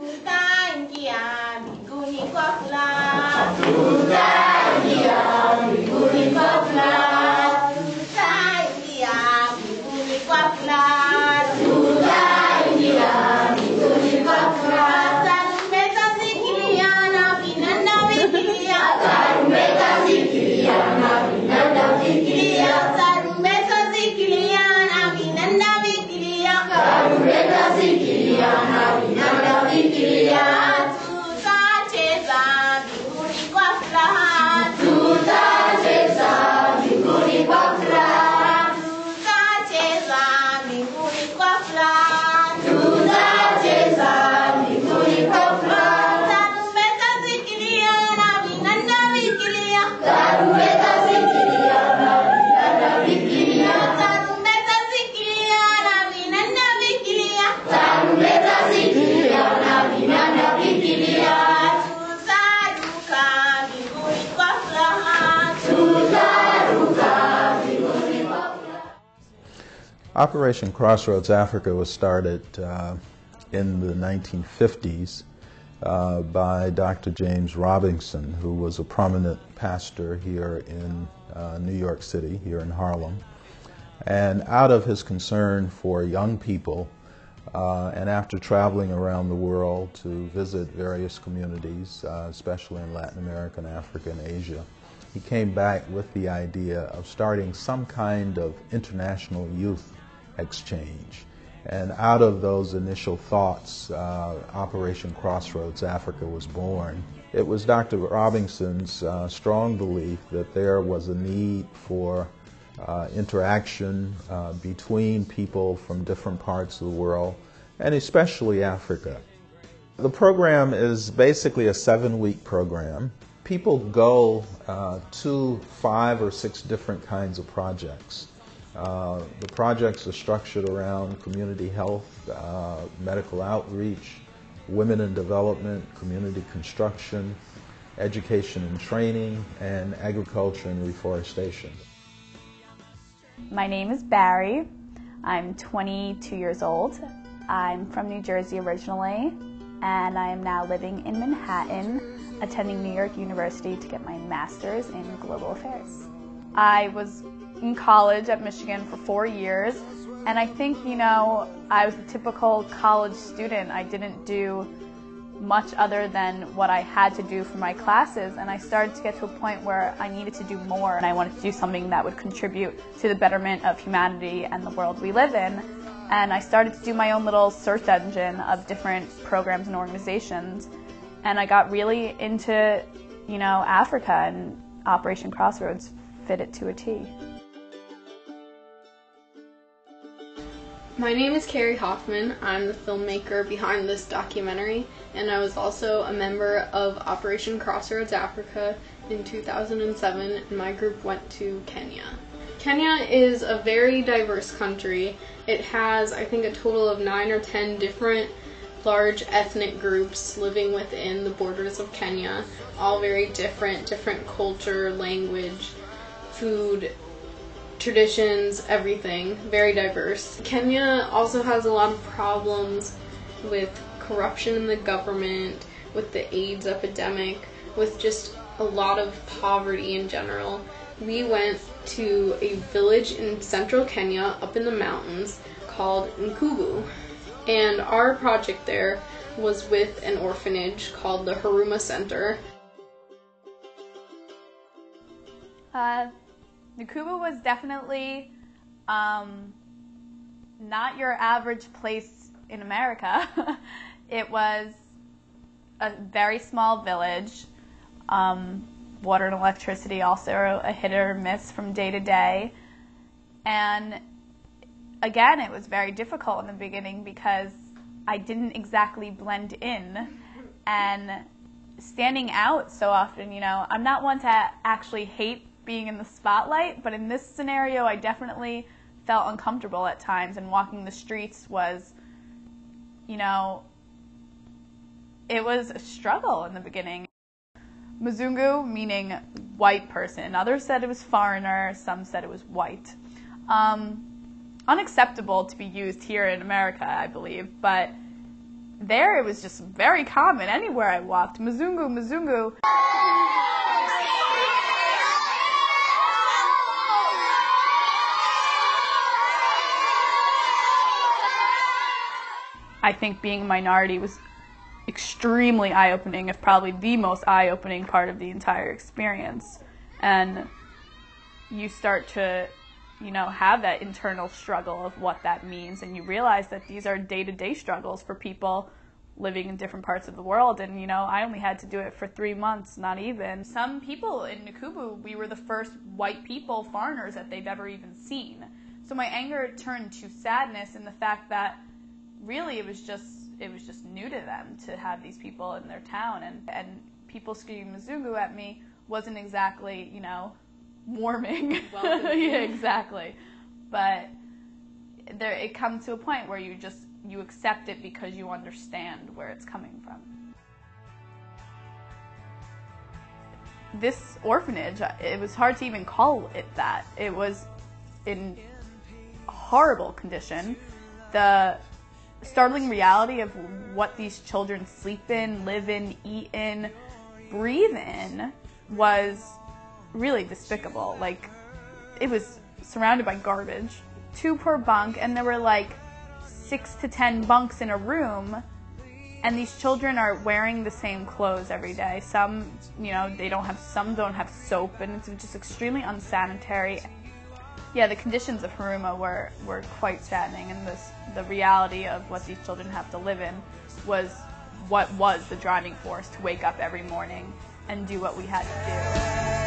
tutaingia mbinguni kwa furaha, tutaingia mbinguni kwa furaha, tutaingia mbinguni kwa furaha, tutaingia mbinguni kwa furaha. Tarumbeta zikilia na vinanda vikilia, tarumbeta zikilia na vinanda vikilia, tarumbeta zikilia na vinanda vikilia, tarumbeta zikilia na vinanda vikilia. Tutacheza mbinguni kwa furaha, tutacheza mbinguni kwa furaha, tutacheza mbinguni kwa furaha, tutacheza mbinguni kwa furaha. Tarumbeta zikilia na vinanda vikilia, tarumbeta zikilia na vinanda vikilia, tarumbeta zikilia na vinanda vikilia, tarumbeta zikilia na vinanda vikilia. Tutaruka mbinguni kwa furaha, tutaruka mbinguni kwa furaha. Operation Crossroads Africa was started in the 1950s by Dr. James Robinson, who was a prominent pastor here in New York City, here in Harlem. And out of his concern for young people, and after traveling around the world to visit various communities, especially in Latin America and Africa and Asia, he came back with the idea of starting some kind of international youth exchange. And out of those initial thoughts, Operation Crossroads Africa was born. It was Dr. Robinson's strong belief that there was a need for interaction between people from different parts of the world, and especially Africa. The program is basically a 7-week program. People go to 5 or 6 different kinds of projects. The projects are structured around community health, medical outreach, women in development, community construction, education and training, and agriculture and reforestation. My name is Barry. I'm 22 years old. I'm from New Jersey originally, and I am now living in Manhattan, attending New York University to get my master's in global affairs. I was in college at Michigan for 4 years, and I think, I was a typical college student. I didn't do much other than what I had to do for my classes, and I started to get to a point where I needed to do more, and I wanted to do something that would contribute to the betterment of humanity and the world we live in. And I started to do my own little search engine of different programs and organizations, and I got really into, Africa, and Operation Crossroads fit it to a T. My name is Carrie Hoffman. I'm the filmmaker behind this documentary, and I was also a member of Operation Crossroads Africa in 2007, and my group went to Kenya. Kenya is a very diverse country. It has, I think, a total of 9 or 10 different large ethnic groups living within the borders of Kenya, all very different culture, language, food, traditions, everything, very diverse. Kenya also has a lot of problems with corruption in the government, with the AIDS epidemic, with just a lot of poverty in general. We went to a village in central Kenya, up in the mountains, called Nkubu, and our project there was with an orphanage called the Huruma Center. Nkubu was definitely not your average place in America. It was a very small village. Water and electricity also a hit or miss from day to day. And again, it was very difficult in the beginning because I didn't exactly blend in. And standing out so often, I'm not one to actually hate being in the spotlight, but in this scenario I definitely felt uncomfortable at times, and walking the streets was, it was a struggle in the beginning. Mzungu, meaning white person. Others said it was foreigner, some said it was white. Unacceptable to be used here in America, I believe, but there it was just very common anywhere I walked. Mzungu, Mzungu. I think being a minority was extremely eye-opening, if probably the most eye-opening part of the entire experience. And you start to, have that internal struggle of what that means, and you realize that these are day-to-day struggles for people living in different parts of the world. And, I only had to do it for 3 months, not even. Some people in Nkubu, we were the first white people, foreigners, that they've ever even seen. So my anger turned to sadness in the fact that really it was just new to them to have these people in their town, and people screaming Mzungu at me wasn't exactly, warming. Yeah, exactly. But it comes to a point where you accept it because you understand where it's coming from. This orphanage, it was hard to even call it that. It was in horrible condition. The startling reality of what these children sleep in, live in, eat in, breathe in was really despicable. Like, it was surrounded by garbage, 2 per bunk, and there were like 6 to 10 bunks in a room, and these children are wearing the same clothes every day. Some, some don't have soap, and it's just extremely unsanitary. Yeah, the conditions of Huruma were quite saddening, and the reality of what these children have to live in was what was the driving force to wake up every morning and do what we had to do.